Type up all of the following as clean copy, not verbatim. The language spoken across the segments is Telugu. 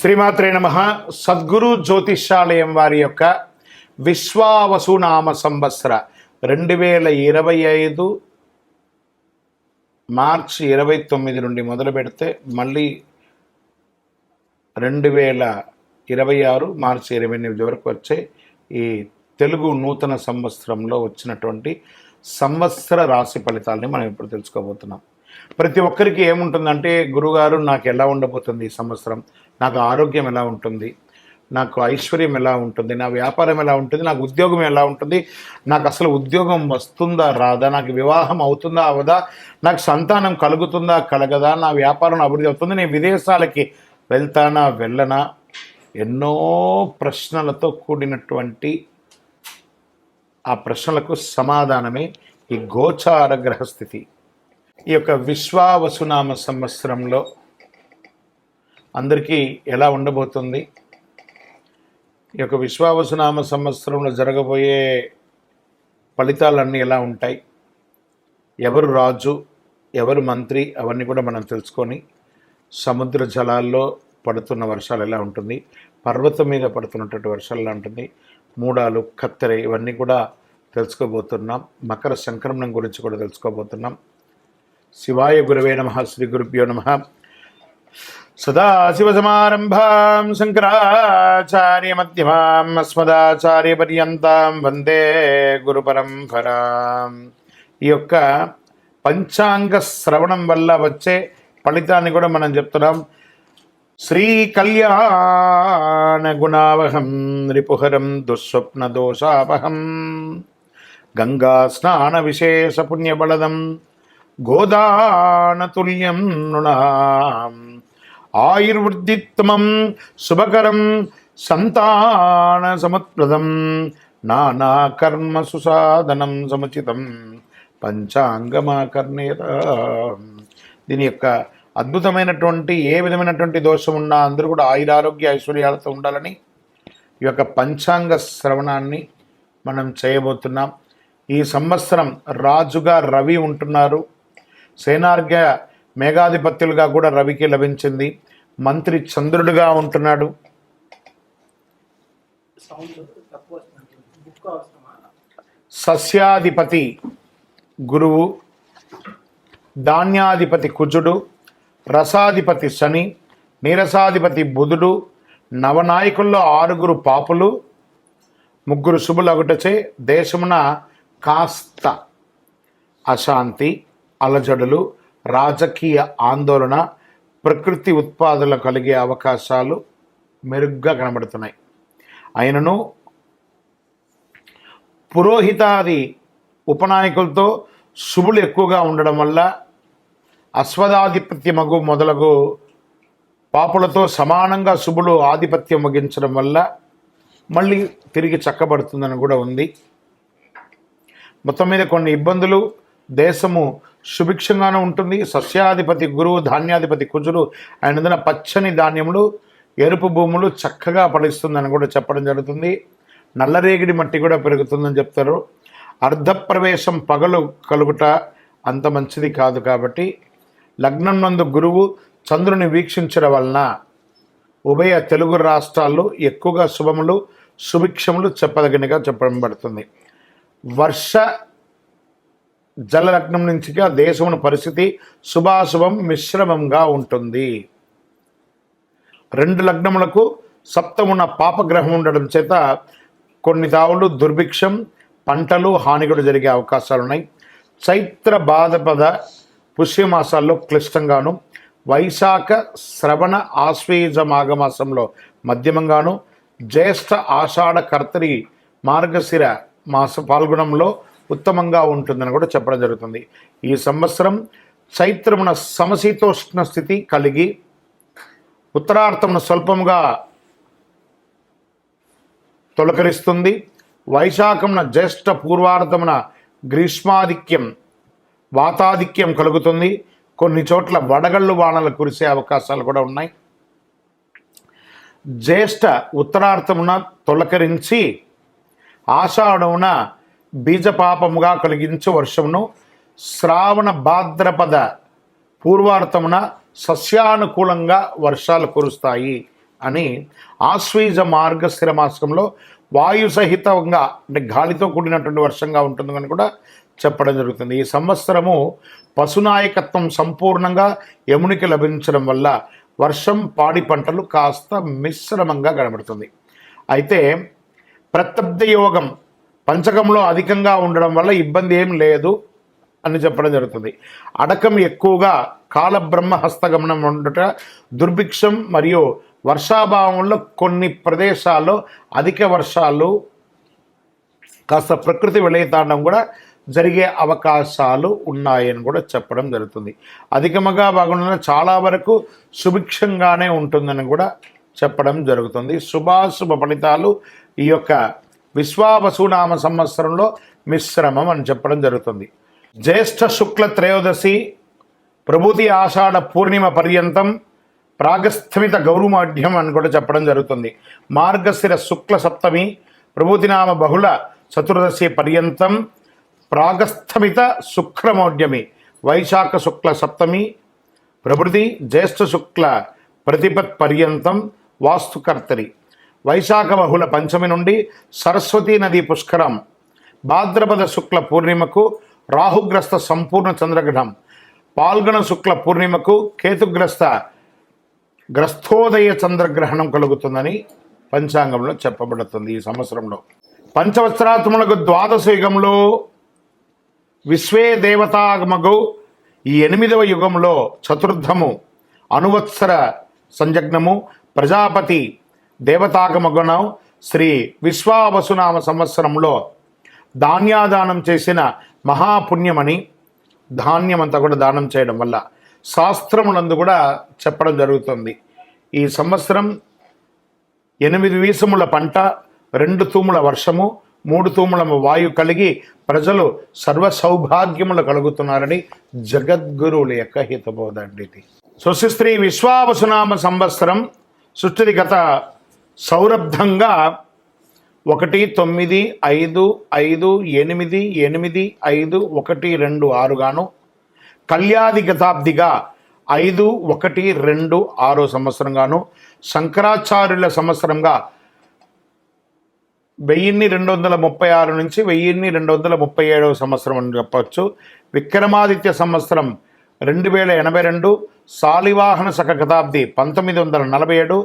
శ్రీమాత్రే నమః. సద్గురు జ్యోతిష్యాలయం వారి యొక్క విశ్వావసునామ సంవత్సర 2025 మార్చి 29 నుండి మొదలు పెడితే మళ్ళీ 2026 మార్చి 28 వరకు వచ్చే ఈ తెలుగు నూతన సంవత్సరంలో వచ్చినటువంటి సంవత్సర రాశి ఫలితాలని మనం ఇప్పుడు తెలుసుకోబోతున్నాం. ప్రతి ఒక్కరికి ఏముంటుందంటే, గురుగారు నాకు ఎలా ఉండబోతుంది ఈ సంవత్సరం, నాకు ఆరోగ్యం ఎలా ఉంటుంది, నాకు ఐశ్వర్యం ఎలా ఉంటుంది, నా వ్యాపారం ఎలా ఉంటుంది, నాకు ఉద్యోగం ఎలా ఉంటుంది, నాకు అసలు ఉద్యోగం వస్తుందా రాదా, నాకు వివాహం అవుతుందా అవదా, నాకు సంతానం కలుగుతుందా కలగదా, నా వ్యాపారం అభివృద్ధి అవుతుంది, నేను విదేశాలకి వెళ్తానా వెళ్ళనా, ఎన్నో ప్రశ్నలతో కూడినటువంటి ఆ ప్రశ్నలకు సమాధానమే ఈ గోచార గ్రహస్థితి. ఈ యొక్క విశ్వావసునామ సంవత్సరంలో అందరికీ ఎలా ఉండబోతుంది, ఈ యొక్క విశ్వావసునామ సంవత్సరంలో జరగబోయే ఫలితాలన్నీ ఎలా ఉంటాయి, ఎవరు రాజు ఎవరు మంత్రి, అవన్నీ కూడా మనం తెలుసుకొని, సముద్ర జలాల్లో పడుతున్న వర్షాలు ఎలా ఉంటుంది, పర్వతం మీద పడుతున్నటువంటి వర్షాలు ఎలా ఉంటుంది, మూడాలు కత్తెర, ఇవన్నీ కూడా తెలుసుకోబోతున్నాం. మకర సంక్రమణం గురించి కూడా తెలుసుకోబోతున్నాం. శివాయ గురవే నమః. శ్రీ గురుభ్యో నమః. సదాశివసమారంభాం శంకరాచార్య మధ్యమాం అస్మదాచార్య పర్యంతం వందే గురు పరంపరాం. ఈ యొక్క పంచాంగ శ్రవణం వల్ల వచ్చే ఫలితాన్ని కూడా మనం చెప్తున్నాం. శ్రీ కళ్యాణ గుణావహం రిపుహరం దుస్వప్న దోషాపహం గంగా స్నాన విశేష పుణ్యబలదం గోదానతుల్యం నృణాం ఆయుర్వృద్ధిత్తమం శుభకరం సంతాన సముత్ప్రదం నానా కర్మ సుసాధనం సముచితం పంచాంగమాకర్ణేత. దీని యొక్క అద్భుతమైనటువంటి ఏ విధమైనటువంటి దోషం ఉన్నా అందరూ కూడా ఆయురారోగ్య ఐశ్వర్యాలతో ఉండాలని ఈ యొక్క పంచాంగ శ్రవణాన్ని మనం చేయబోతున్నాం. ఈ సంవత్సరం రాజుగా రవి ఉంటున్నారు. సేనార్ఘ్య మేఘాధిపత్యులుగా కూడా రవికి లభించింది. మంత్రి చంద్రుడిగా ఉంటున్నాడు. సస్యాధిపతి గురువు, ధాన్యాధిపతి కుజుడు, రసాధిపతి శని, నీరసాధిపతి బుధుడు, నవనాయకుల్లో 6 పాపులు, 3 శుభులగుటచే దేశమున కాస్త అశాంతి, అలజడులు, రాజకీయ ఆందోళన, ప్రకృతి ఉత్పాదనలు కలిగే అవకాశాలు మెరుగ్గా కనబడుతున్నాయి. అయినను పురోహితాది ఉపనాయకులతో శుభులు ఎక్కువగా ఉండడం వల్ల అశ్వదాధిపత్యమగు మొదలగు పాపులతో సమానంగా శుభులు ఆధిపత్యం వహించడం వల్ల మళ్ళీ తిరిగి చక్కబడుతుందని కూడా ఉంది. మొత్తం మీద కొన్ని ఇబ్బందులు, దేశము సుభిక్షంగానే ఉంటుంది. సస్యాధిపతి గురువు, ధాన్యాధిపతి కుజులు, ఆయన పచ్చని ధాన్యములు, ఎరుపు భూములు చక్కగా ఫలిస్తుందని కూడా చెప్పడం జరుగుతుంది. నల్లరేగిడి మట్టి కూడా పెరుగుతుందని చెప్తారు. అర్ధప్రవేశం పగలు కలుగుట అంత మంచిది కాదు. కాబట్టి లగ్నం నందు గురువు చంద్రుని వీక్షించడం వలన ఉభయ తెలుగు రాష్ట్రాల్లో ఎక్కువగా శుభములు సుభిక్షములు చెప్పదగినగా చెప్పబడుతుంది. వర్ష జలలగ్నం నుంచిగా దేశమున పరిస్థితి శుభాశుభం మిశ్రమంగా ఉంటుంది. 2 లగ్నములకు సప్తమున పాపగ్రహం ఉండడం చేత కొన్ని తావులు దుర్భిక్షం, పంటలు హాని కూడా జరిగే అవకాశాలు ఉన్నాయి. చైత్ర భాద్రపద పుష్యమాసాల్లో క్లిష్టంగాను, వైశాఖ శ్రవణ ఆశ్వేజ మాఘమాసంలో మధ్యమంగాను, జ్యేష్ఠ ఆషాఢ కర్తరి మార్గశిర మాస పాల్గొనంలో ఉత్తమంగా ఉంటుందని కూడా చెప్పడం జరుగుతుంది. ఈ సంవత్సరం చైత్రమున సమశీతోష్ణ స్థితి కలిగి, ఉత్తరార్థమున స్వల్పముగా తొలకరిస్తుంది. వైశాఖమున జ్యేష్ఠ పూర్వార్థమున గ్రీష్మాధిక్యం వాతాధిక్యం కలుగుతుంది. కొన్ని చోట్ల వడగళ్ళు వానలు కురిసే అవకాశాలు కూడా ఉన్నాయి. జ్యేష్ఠ ఉత్తరార్థమున తొలకరించి ఆషాఢమున బీజపాపముగా కలిగించు వర్షమును, శ్రావణ భాద్రపద పూర్వార్థమున సస్యానుకూలంగా వర్షాలు కురుస్తాయి అని ఆశ్వీజ మార్గశిర మాసంలో వాయు సహితంగా అంటే గాలితో కూడినటువంటి వర్షంగా ఉంటుందని కూడా చెప్పడం జరుగుతుంది. ఈ సంవత్సరము పశునాయకత్వం సంపూర్ణంగా యమునికి లభించడం వల్ల వర్షం పాడి పంటలు కాస్త మిశ్రమంగా కనబడుతుంది. అయితే ప్రత్యబ్ద యోగం పంచకంలో అధికంగా ఉండడం వల్ల ఇబ్బంది ఏం లేదు అని చెప్పడం జరుగుతుంది. అడకం ఎక్కువగా కాలబ్రహ్మ హస్తగమనం ఉండుట, దుర్భిక్షం మరియు వర్షాభావంలో కొన్ని ప్రదేశాల్లో అధిక వర్షాలు కాస్త ప్రకృతి విలయతాండం కూడా జరిగే అవకాశాలు ఉన్నాయని కూడా చెప్పడం జరుగుతుంది. అధికముగా బాగుండ చాలా వరకు సుభిక్షంగానే ఉంటుందని కూడా చెప్పడం జరుగుతుంది. శుభాశుభ ఫలితాలు ఈ యొక్క విశ్వావసునామ సంవత్సరంలో మిశ్రమం అని చెప్పడం జరుగుతుంది. జ్యేష్ఠ శుక్ల త్రయోదశి ప్రభూతి ఆషాఢ పూర్ణిమ పర్యంతం ప్రాగస్థమిత గౌరుమాఢ్యం అని కూడా చెప్పడం జరుగుతుంది. మార్గశిర శుక్ల సప్తమి ప్రభూతినామ బహుళ చతుర్దశి పర్యంతం ప్రాగస్థమిత శుక్రమౌఢ్యమి వైశాఖ శుక్ల సప్తమి ప్రభృతి జ్యేష్ఠ శుక్ల ప్రతిపత్ పర్యంతం వాస్తుకర్తరి వైశాఖ బహుళ పంచమి నుండి సరస్వతీ నది పుష్కరం భాద్రపద శుక్ల పూర్ణిమకు రాహుగ్రస్త సంపూర్ణ చంద్రగ్రహణం పాల్గొన శుక్ల పూర్ణిమకు గ్రస్థోదయ చంద్రగ్రహణం కలుగుతుందని పంచాంగంలో చెప్పబడుతుంది. ఈ సంవత్సరంలో పంచవత్సరాత్మలకు ద్వాదశ యుగంలో విశ్వే దేవతాగమగు ఈ 8వ యుగంలో చతుర్థము అనువత్సర సంజగ్నము ప్రజాపతి దేవతాగమగుణం శ్రీ విశ్వావసునామ సంవత్సరంలో ధాన్యాదానం చేసిన మహాపుణ్యమని ధాన్యమంతా కూడా దానం చేయడం వల్ల శాస్త్రములందు కూడా చెప్పడం జరుగుతుంది. ఈ సంవత్సరం 8 వీసముల పంట 2 తూముల వర్షము 3 తూముల వాయు కలిగి ప్రజలు సర్వ సౌభాగ్యములు కలుగుతున్నారని జగద్గురువుల యొక్క హితబోధ అండి. శ్రీ విశ్వావసునామ సంవత్సరం సుస్థితిగత సౌరబ్ధంగా 1 9 5 5 8 8 5 1 2 6 గాను కళ్యాది గతాబ్దిగా 5 1 2 6 సంవత్సరంగాను శంకరాచార్యుల సంవత్సరంగా 1236 నుంచి 1237 సంవత్సరం అని చెప్పవచ్చు. విక్రమాదిత్య సంవత్సరం 2082 శాలివాహన శక గతాబ్ది 1947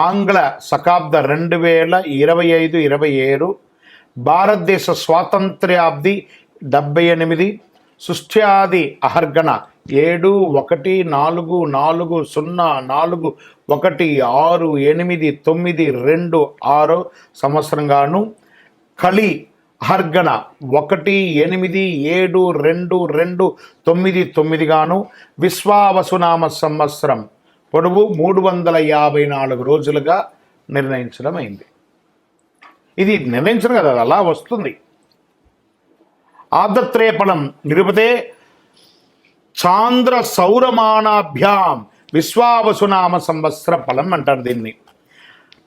ఆంగ్ల శకాబ్ద 2025-27 భారతదేశ స్వాతంత్ర్యాబ్ది 78 సృష్ట్యాది అహర్గణ 7 1 4 4 0 4 1 6 8 9 2 6 సంవత్సరంగాను కలి అహర్గణ 1 8 7 2 2 9 9 గాను విశ్వావసునామ సంవత్సరం పొడవు 354 రోజులుగా నిర్ణయించడం అయింది. ఇది నిర్ణయించడం కదా, అలా వస్తుంది. ఆదత్రేపణం నిరుపతే చాంద్ర సౌరమానాభ్యాం విశ్వావసునామ సంవత్సర ఫలం అంటారు దీన్ని.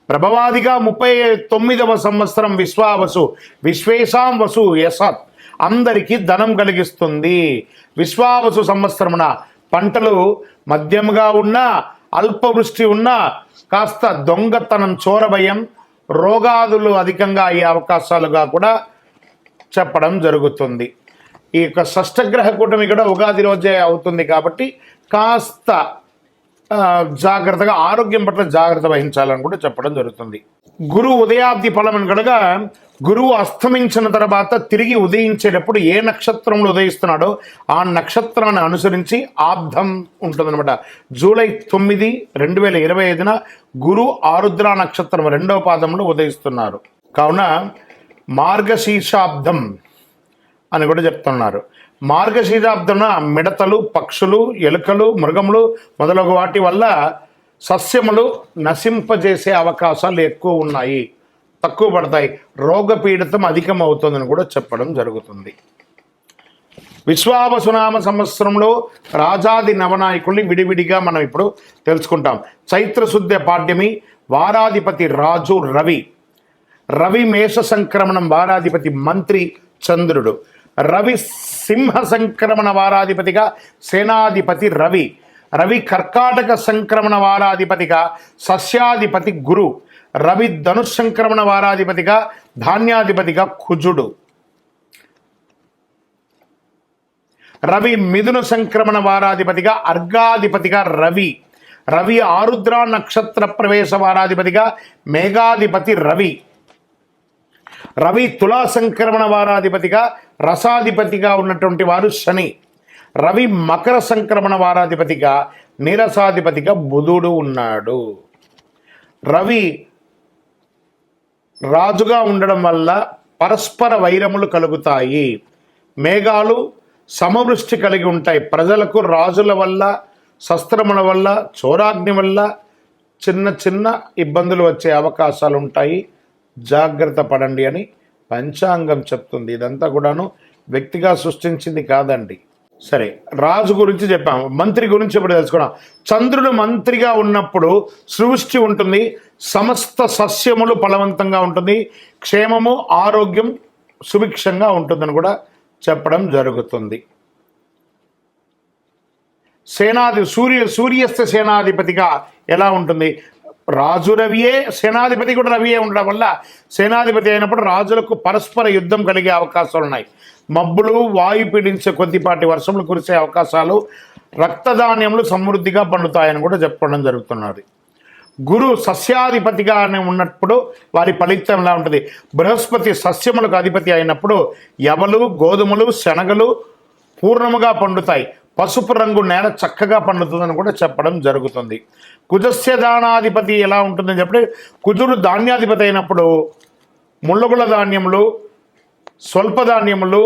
ప్రభవాదిగా 39వ సంవత్సరం విశ్వావసు విశ్వేశాం వసు యసత్ అందరికీ ధనం కలిగిస్తుంది. విశ్వావసు సంవత్సరమున పంటలు మధ్యముగా ఉన్నా అల్పవృష్టి ఉన్నా కాస్త దొంగతనం చోరభయం రోగాదులు అధికంగా అయ్యే అవకాశాలుగా కూడా చెప్పడం జరుగుతుంది. ఈ యొక్క షష్ఠగ్రహ కూటమి కూడా ఉగాది రోజే అవుతుంది కాబట్టి కాస్త జాగ్రత్తగా ఆరోగ్యం పట్ల జాగ్రత్త వహించాలని కూడా చెప్పడం జరుగుతుంది. గురువు ఉదయాబ్ది ఫలం కనుక గురువు అస్తమించిన తర్వాత తిరిగి ఉదయించేటప్పుడు ఏ నక్షత్రంలో ఉదయిస్తున్నాడో ఆ నక్షత్రాన్ని అనుసరించి ఆబ్ధం ఉంటుందన్నమాట. జూలై 9, 2025 గురు ఆరుద్ర నక్షత్రం 2వ పాదంలో ఉదయిస్తున్నారు. కావున మార్గశీర్షాబ్దం అని కూడా చెప్తున్నారు. మార్గశీర్షాబ్దమున మిడతలు పక్షులు ఎలుకలు మృగములు మొదలగు వాటి వల్ల సస్యములు నశింపజేసే అవకాశాలు ఎక్కువ ఉన్నాయి, తక్కువ పడతాయి, రోగపీడితం అధికమవుతుందని కూడా చెప్పడం జరుగుతుంది. విశ్వావసునామ సంవత్సరంలో రాజాది నవనాయకుల్ని విడివిడిగా మనం ఇప్పుడు తెలుసుకుంటాం. చైత్రశుద్ధ పాడ్యమి వారాధిపతి రాజు రవి. రవి మేష సంక్రమణం వారాధిపతి మంత్రి చంద్రుడు. రవి సింహ సంక్రమణ వారాధిపతిగా సేనాధిపతి రవి. రవి కర్కాటక సంక్రమణ వారాధిపతిగా సస్యాధిపతి గురు. రవి ధనుష్ సంక్రమణ వారాధిపతిగా ధాన్యాధిపతిగా కుజుడు. రవి మిథున సంక్రమణ వారాధిపతిగా అర్ఘాధిపతిగా రవి. రవి ఆరుద్ర నక్షత్ర ప్రవేశ వారాధిపతిగా మేఘాధిపతి రవి. రవి తులా సంక్రమణ వారాధిపతిగా రసాధిపతిగా ఉన్నటువంటి వారు శని. రవి మకర సంక్రమణ వారాధిపతిగా నీరసాధిపతిగా బుధుడు ఉన్నాడు. రవి రాజుగా ఉండడం వల్ల పరస్పర వైరములు కలుగుతాయి. మేఘాలు సమవృష్టి కలిగి ఉంటాయి. ప్రజలకు రాజుల వల్ల, శస్త్రముల వల్ల, చోరాగ్ని వల్ల చిన్న చిన్న ఇబ్బందులు వచ్చే అవకాశాలు ఉంటాయి. జాగ్రత్త పడండి అని పంచాంగం చెప్తుంది. ఇదంతా కూడాను వ్యక్తిగా సృష్టించింది కాదండి. సరే, రాజు గురించి చెప్పాము, మంత్రి గురించి ఇప్పుడు తెలుసుకున్నాం. చంద్రుడు మంత్రిగా ఉన్నప్పుడు సృష్టి ఉంటుంది, సమస్త సస్యములు ఫలవంతంగా ఉంటుంది, క్షేమము ఆరోగ్యం సుభిక్షంగా ఉంటుందని కూడా చెప్పడం జరుగుతుంది. సూర్యస్థ సేనాధిపతిగా ఎలా ఉంటుంది? రాజు రవియే, సేనాధిపతి కూడా రవియే ఉండడం వల్ల సేనాధిపతి అయినప్పుడు రాజులకు పరస్పర యుద్ధం కలిగే అవకాశాలు ఉన్నాయి. మబ్బులు, వాయు పీడించే కొద్దిపాటి వర్షములు కురిసే అవకాశాలు, రక్తధాన్యములు సమృద్ధిగా పండుతాయని కూడా చెప్పడం జరుగుతున్నది. గురు సస్యాధిపతిగా ఉన్నప్పుడు వారి ఫలితం ఎలా ఉంటుంది? బృహస్పతి సస్యములకు అధిపతి అయినప్పుడు యవలు, గోధుమలు, శనగలు పూర్ణముగా పండుతాయి. పసుపు రంగు నేల చక్కగా పండుతుందని కూడా చెప్పడం జరుగుతుంది. కుజస్య దానాధిపతి ఎలా ఉంటుందని చెప్పి, కుజుడు ధాన్యాధిపతి అయినప్పుడు ముళ్ళగుల ధాన్యములు, స్వల్పధాన్యములు,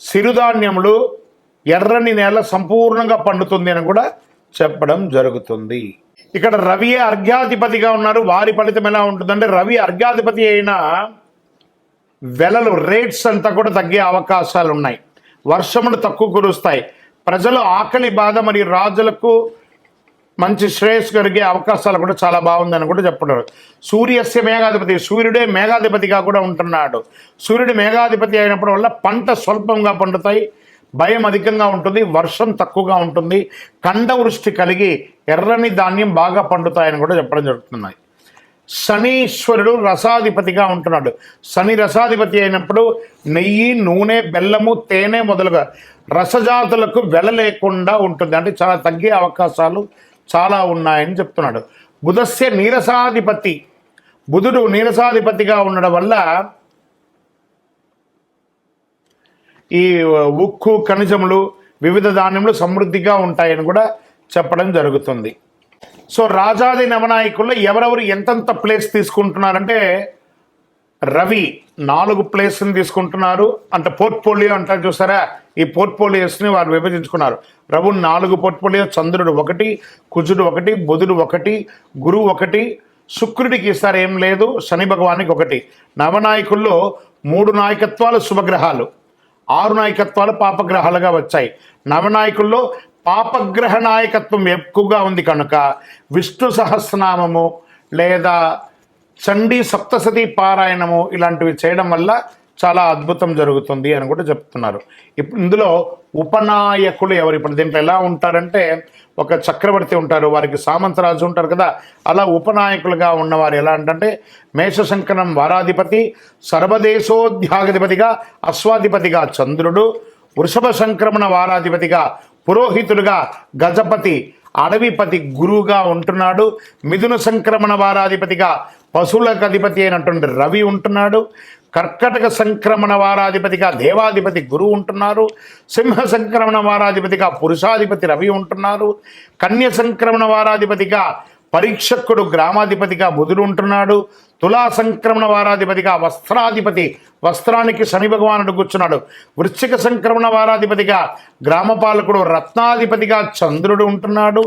సిరుధాన్యములు, ఎర్రని నేల సంపూర్ణంగా పండుతుంది అని కూడా చెప్పడం జరుగుతుంది. ఇక్కడ రవియే అర్ఘ్యాధిపతిగా ఉన్నారు. వారి ఫలితం ఎలా ఉంటుందంటే, రవి అర్ఘ్యాధిపతి అయిన వెలలు, రేట్స్ అంతా కూడా తగ్గే అవకాశాలు ఉన్నాయి. వర్షములు తక్కువ కురుస్తాయి. ప్రజలు ఆకలి బాధ మరియు రాజులకు మంచి శ్రేయస్సు కలిగే అవకాశాలు కూడా చాలా బాగుందని కూడా చెప్పడం. సూర్యస్య మేఘాధిపతి, సూర్యుడే మేఘాధిపతిగా కూడా ఉంటున్నాడు. సూర్యుడు మేఘాధిపతి అయినప్పుడు వల్ల పంట స్వల్పంగా పండుతాయి, భయం అధికంగా ఉంటుంది, వర్షం తక్కువగా ఉంటుంది, ఖండవృష్టి కలిగి ఎర్రని ధాన్యం బాగా పండుతాయని కూడా చెప్పడం జరుగుతున్నాయి. శనీశ్వరుడు రసాధిపతిగా ఉంటున్నాడు. శని రసాధిపతి అయినప్పుడు నెయ్యి, నూనె, బెల్లము, తేనె మొదలుగా రసజాతులకు వెల లేకుండా ఉంటుంది. అంటే చాలా తగ్గే అవకాశాలు చాలా ఉన్నాయని చెప్తున్నాడు. బుధస్య నీరసాధిపతి, బుధుడు నీరసాధిపతిగా ఉండడం వల్ల ఈ ఉక్కు, ఖనిజములు, వివిధ ధాన్యములు సమృద్ధిగా ఉంటాయని కూడా చెప్పడం జరుగుతుంది. సో రాజాది నవనాయకుల్లో ఎవరెవరు ఎంతంత ప్లేస్ తీసుకుంటున్నారంటే, రవి 4 ప్లేస్ని తీసుకుంటున్నారు. అంటే పోర్ట్ఫోలియో అంటారు చూసారా, ఈ పోర్ట్ఫోలియోస్ని వారు విభజించుకున్నారు. రవి 4 పోర్ట్ఫోలియో, చంద్రుడు 1, కుజుడు 1, బుధుడు 1, గురువు 1, శుక్రుడికి ఈసారి ఏం లేదు, శని భగవానికి 1. నవనాయకుల్లో 3 నాయకత్వాలు శుభగ్రహాలు, 6 నాయకత్వాలు పాపగ్రహాలుగా వచ్చాయి. నవనాయకుల్లో పాపగ్రహ నాయకత్వం ఎక్కువగా ఉంది కనుక విష్ణు సహస్రనామము లేదా చండీ సప్తసతి పారాయణము ఇలాంటివి చేయడం వల్ల చాలా అద్భుతం జరుగుతుంది అని కూడా చెప్తున్నారు. ఇప్పుడు ఇందులో ఉపనాయకులు ఎవరు? ఇప్పుడు దీంట్లో ఎలా ఉంటారంటే, ఒక చక్రవర్తి ఉంటారు, వారికి సామంతరాజు ఉంటారు కదా, అలా ఉపనాయకులుగా ఉన్నవారు ఎలా అంటే, మేషశంకరం వారాధిపతి, సర్వదేశోధ్యాధిపతిగా అశ్వాధిపతిగా చంద్రుడు, వృషభ సంక్రమణ వారాధిపతిగా పురోహితుడుగా గజపతి, అడవిపతి గురువుగా ఉంటున్నాడు. మిథున సంక్రమణ వారాధిపతిగా పశువులకు అధిపతి అయినటువంటి రవి ఉంటున్నాడు. కర్కటక సంక్రమణ వారాధిపతిగా దేవాధిపతి గురువు ఉంటున్నారు. సింహ సంక్రమణ వారాధిపతిగా పురుషాధిపతి రవి ఉంటున్నారు. కన్య సంక్రమణ వారాధిపతిగా పరీక్షకుడు గ్రామాధిపతిగా బుధుడు ఉంటున్నాడు. తులా సంక్రమణ వారాధిపతిగా వస్త్రాధిపతి, వస్త్రానికి శని భగవానుడు కూర్చున్నాడు. వృశ్చిక సంక్రమణ వారాధిపతిగా గ్రామపాలకుడు రత్నాధిపతిగా చంద్రుడు ఉంటున్నాడు.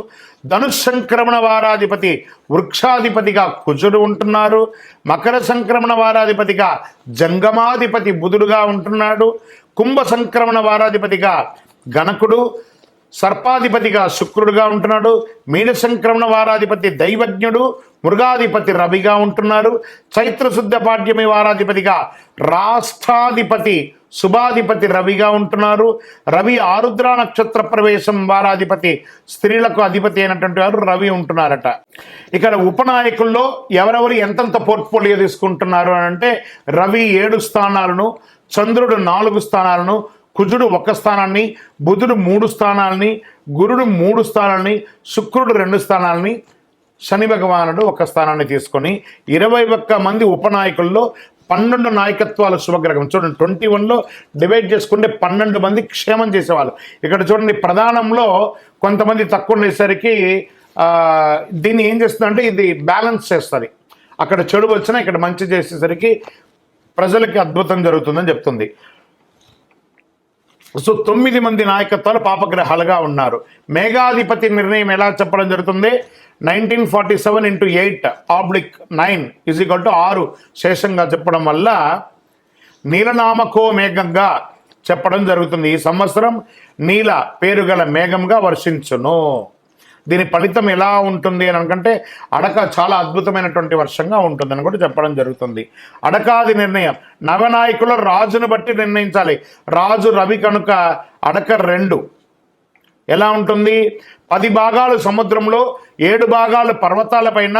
ధనుష్ సంక్రమణ వారాధిపతి వృక్షాధిపతిగా కుజుడు ఉంటున్నారు. మకర సంక్రమణ వారాధిపతిగా జంగమాధిపతి బుధుడుగా ఉంటున్నాడు. కుంభ సంక్రమణ వారాధిపతిగా గణకుడు, సర్పాధిపతిగా శుక్రుడుగా ఉంటున్నాడు. మీన సంక్రమణ వారాధిపతి దైవజ్ఞుడు, మృగాధిపతి రవిగా ఉంటున్నారు. చైత్రశుద్ధ పాడ్యమి వారాధిపతిగా రాష్ట్రాధిపతి శుభాధిపతి రవిగా ఉంటున్నారు. రవి ఆరుద్ర నక్షత్ర ప్రవేశం వారాధిపతి స్త్రీలకు అధిపతి అయినటువంటి వారు రవి ఉంటున్నారట. ఇక్కడ ఉపనాయకుల్లో ఎవరెవరు ఎంతెంత పోర్ట్ఫోలియో తీసుకుంటున్నారు అని అంటే రవి 7 స్థానాలను, చంద్రుడు 4 స్థానాలను, కుజుడు 1 స్థానాన్ని, బుధుడు 3 స్థానాలని, గురుడు 3 స్థానాలని, శుక్రుడు 2 స్థానాలని, శని భగవానుడు 1 స్థానాన్ని తీసుకొని 21 మంది ఉపనాయకుల్లో 12 నాయకత్వాల శుభగ్రహం. చూడండి 21లో డివైడ్ చేసుకుంటే 12 మంది క్షేమం చేసేవాళ్ళు. ఇక్కడ చూడండి ప్రధానంలో కొంతమంది తక్కువ ఉండేసరికి దీన్ని ఏం చేస్తుందంటే ఇది బ్యాలెన్స్ చేస్తుంది. అక్కడ చెడు వచ్చినా ఇక్కడ మంచి చేసేసరికి ప్రజలకి అద్భుతం జరుగుతుందని చెప్తుంది. సో 9 మంది నాయకత్వాలు పాపగ్రహాలుగా ఉన్నారు. మేఘాధిపతి నిర్ణయం ఎలా చెప్పడం జరుగుతుంది? 1947 × 8/9 = 6 శేషంగా చెప్పడం వల్ల నీలనామకో మేఘంగా చెప్పడం జరుగుతుంది. ఈ సంవత్సరం నీల పేరు గల మేఘంగా వర్షించును. దీని ఫలితం ఎలా ఉంటుంది అని అనుకంటే అడక చాలా అద్భుతమైనటువంటి వర్షంగా ఉంటుందని కూడా చెప్పడం జరుగుతుంది. అడకాది నిర్ణయం నవనాయకుల రాజును బట్టి నిర్ణయించాలి. రాజు రవి కనుక అడక 2 ఎలా ఉంటుంది? 10 భాగాలు సముద్రంలో, 7 భాగాలు పర్వతాలపైన,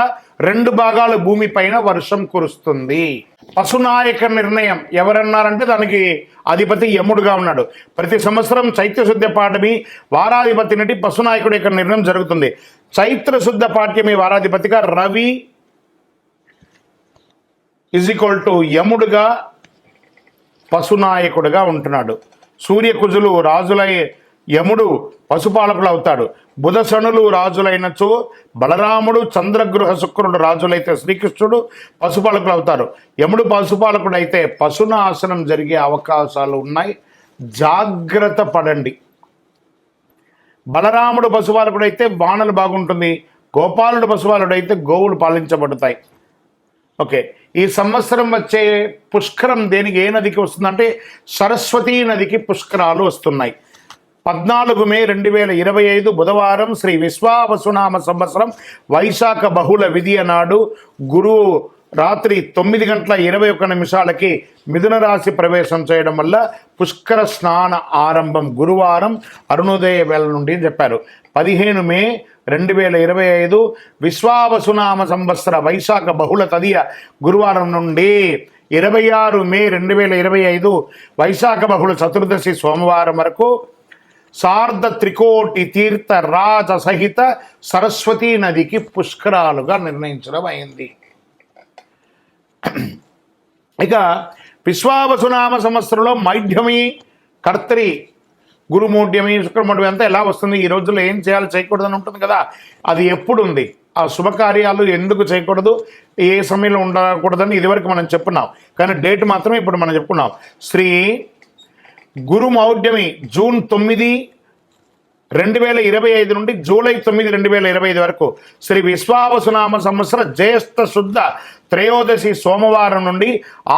2 భాగాలు భూమిపైన వర్షం కురుస్తుంది. పశునాయక నిర్ణయం ఎవరన్నారంటే దానికి అధిపతి యముడుగా ఉన్నాడు. ప్రతి సంవత్సరం చైత్రశుద్ధ పాఠమి వారాధిపతి నుండి పశునాయకుడి యొక్క నిర్ణయం జరుగుతుంది. చైత్రశుద్ధ పాఠ్యమి వారాధిపతిగా రవి యముడుగా పశునాయకుడుగా ఉంటున్నాడు. సూర్యకుజులు రాజులై యముడు పశుపాలకులు అవుతాడు. బుధ శనులు రాజులైనచో బలరాముడు, చంద్రగృహ శుక్రుడు రాజులైతే శ్రీకృష్ణుడు పశుపాలకులు అవుతారు. యముడు పశుపాలకుడు అయితే పశునాశనం జరిగే అవకాశాలు ఉన్నాయి, జాగ్రత్త పడండి. బలరాముడు పశుపాలకుడు అయితే వానలు బాగుంటుంది. గోపాలుడు పశుపాలుడు అయితే గోవులు పాలించబడతాయి. ఓకే, ఈ సంవత్సరం వచ్చే పుష్కరం దేనికి ఏ నదికి వస్తుందంటే సరస్వతీ నదికి పుష్కరాలు వస్తున్నాయి. 14 మే 2025 బుధవారం శ్రీ విశ్వావసునామ సంవత్సరం వైశాఖ బహుళ విధియ నాడు గురువు రాత్రి 9:21 మిథున రాశి ప్రవేశం చేయడం వల్ల పుష్కర స్నాన ఆరంభం గురువారం అరుణోదయ వేళ నుండి చెప్పారు. 15 మే 2025 విశ్వావసునామ సంవత్సర వైశాఖ బహుళ తదియ గురువారం నుండి 26 మే 2025 వైశాఖ బహుళ చతుర్దశి సోమవారం వరకు సార్ధ త్రికోటి తీర్థ రాజ సహిత సరస్వతీ నదికి పుష్కరాలుగా నిర్ణయించడం అయింది. ఇక విశ్వావసునామ సంవత్సరంలో మైఢ్యమి, కర్తరి, గురుమూఢ్యమి, శుక్రమూఢ్యమి అంతా ఎలా వస్తుంది, ఈ రోజుల్లో ఏం చేయాలి చేయకూడదని ఉంటుంది కదా, అది ఎప్పుడు ఉంది, ఆ శుభకార్యాలు ఎందుకు చేయకూడదు, ఏ సమయంలో ఉండకూడదని ఇదివరకు మనం చెప్పున్నాం. కానీ డేట్ మాత్రమే ఇప్పుడు మనం చెప్పుకున్నాం. శ్రీ గురుమౌఢ్యమి జూన్ 9, 2025 నుండి జూలై 9, 2025 వరకు. శ్రీ విశ్వావసునామ సంవత్సర జ్యేష్ఠ శుద్ధ త్రయోదశి సోమవారం నుండి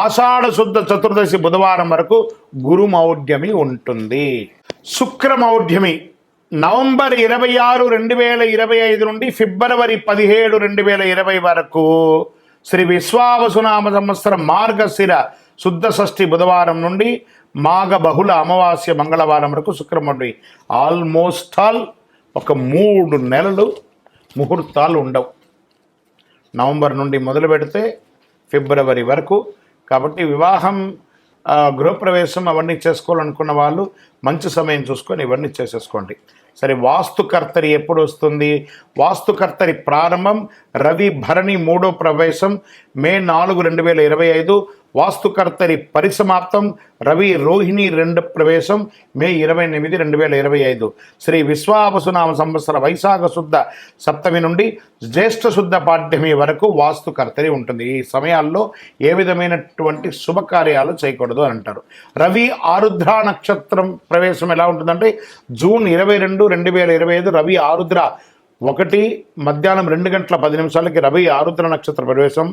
ఆషాఢ శుద్ధ చతుర్దశి బుధవారం వరకు గురుమౌఢ్యమి ఉంటుంది. శుక్రమౌఢ్యమి నవంబర్ 26, 2025 నుండి ఫిబ్రవరి 17, 2020 వరకు. శ్రీ విశ్వావసునామ సంవత్సరం మార్గశిర శుద్ధ షష్ఠి బుధవారం నుండి మాఘ బహుళ అమావాస్య మంగళవారం వరకు శుక్రమౌఢ్యమి. ఆల్మోస్ట్ ఆల్ ఒక 3 నెలలు ముహూర్తాలు ఉండవు. నవంబర్ నుండి మొదలు పెడితే ఫిబ్రవరి వరకు. కాబట్టి వివాహం, గృహప్రవేశం అవన్నీ చేసుకోవాలనుకున్న వాళ్ళు మంచి సమయం చూసుకొని ఇవన్నీ చేసేసుకోండి. సరే, వాస్తుకర్తరి ఎప్పుడు వస్తుంది? వాస్తుకర్తరి ప్రారంభం రవి భరణి 3వ ప్రవేశం మే 4, 2025. వాస్తుకర్తరి పరిసమాప్తం రవి రోహిణి 2వ ప్రవేశం మే 28, 2025. శ్రీ విశ్వావసునామ సంవత్సర వైశాఖ శుద్ధ సప్తమి నుండి జ్యేష్ఠ శుద్ధ పాడ్యమి వరకు వాస్తుకర్తరి ఉంటుంది. ఈ సమయాల్లో ఏ విధమైనటువంటి శుభకార్యాలు చేయకూడదు అని అంటారు. రవి ఆరుద్ర నక్షత్రం ప్రవేశం ఎలా ఉంటుందంటే జూన్ 22, 2025 రవి ఆరుద్ర 1 మధ్యాహ్నం 2:10 రవి ఆరుద్ర నక్షత్ర ప్రవేశం.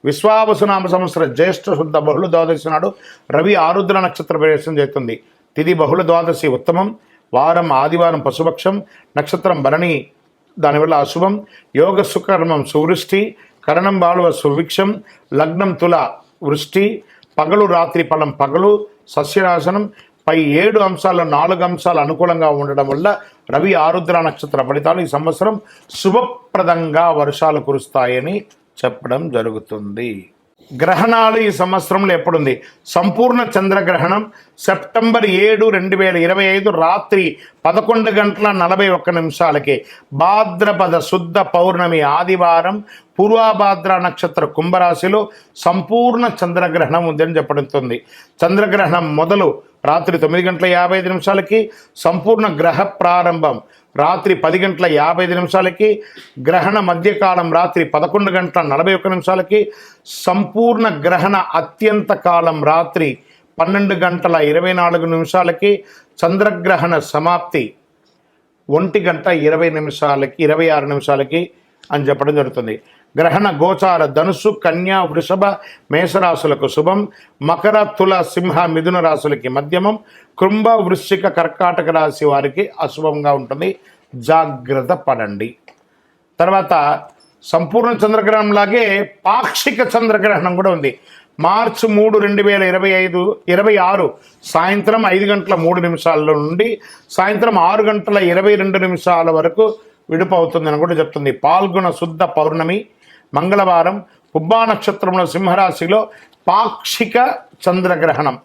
విశ్వావసునామ సంవత్సర జ్యేష్ఠ శుద్ధ బహుళ ద్వాదశి నాడు రవి ఆరుద్ర నక్షత్ర ప్రవేశం చేస్తుంది. తిథి బహుళ ద్వాదశి ఉత్తమం, వారం ఆదివారం పశుపక్షం, నక్షత్రం భరణి దానివల్ల అశుభం, యోగ సుకర్మం సువృష్టి, కరణం బాలువ సుభిక్షం, లగ్నం తుల వృష్టి, పగలు రాత్రి ఫలం పగలు, సస్యనాశనం. పై 7 అంశాల్లో 4 అంశాలు అనుకూలంగా ఉండడం వల్ల రవి ఆరుద్ర నక్షత్ర ఫలితాలు ఈ సంవత్సరం శుభప్రదంగా వర్షాలు కురుస్తాయని చెప్పడం జరుగుతుంది. గ్రహణాలు ఈ సంవత్సరంలో ఎప్పుడుంది? సంపూర్ణ చంద్రగ్రహణం సెప్టెంబర్ 7, 2025 రాత్రి 11:41 భాద్రపద శుద్ధ పౌర్ణమి ఆదివారం పూర్వభాద్ర నక్షత్ర కుంభరాశిలో సంపూర్ణ చంద్రగ్రహణం ఉందని చెప్పబడుతుంది. చంద్రగ్రహణం మొదలు రాత్రి 9:55 సంపూర్ణ గ్రహ ప్రారంభం రాత్రి 10:55 గ్రహణ మధ్యకాలం రాత్రి 11:41 సంపూర్ణ గ్రహణ అత్యంత కాలం రాత్రి 12:24 చంద్రగ్రహణ సమాప్తి 1:26 అని చెప్పడం జరుగుతుంది. గ్రహణ గోచార ధనుసు, కన్యా, వృషభ, మేషరాశులకు శుభం, మకర, తుల, సింహ, మిథున రాశులకి మధ్యమం, కుంభ, వృశ్చిక, కర్కాటక రాశి వారికి అశుభంగా ఉంటుంది. జాగ్రత్త పడండి. తర్వాత సంపూర్ణ చంద్రగ్రహణం లాగే పాక్షిక చంద్రగ్రహణం కూడా ఉంది. మార్చి 3, 2026 సాయంత్రం 5:03 నుండి సాయంత్రం 6:22 వరకు విడుపు అవుతుందని కూడా చెప్తుంది. పాల్గొన శుద్ధ పౌర్ణమి మంగళవారం పుబ్బా నక్షత్రంలో సింహరాశిలో పాక్షిక చంద్రగ్రహణం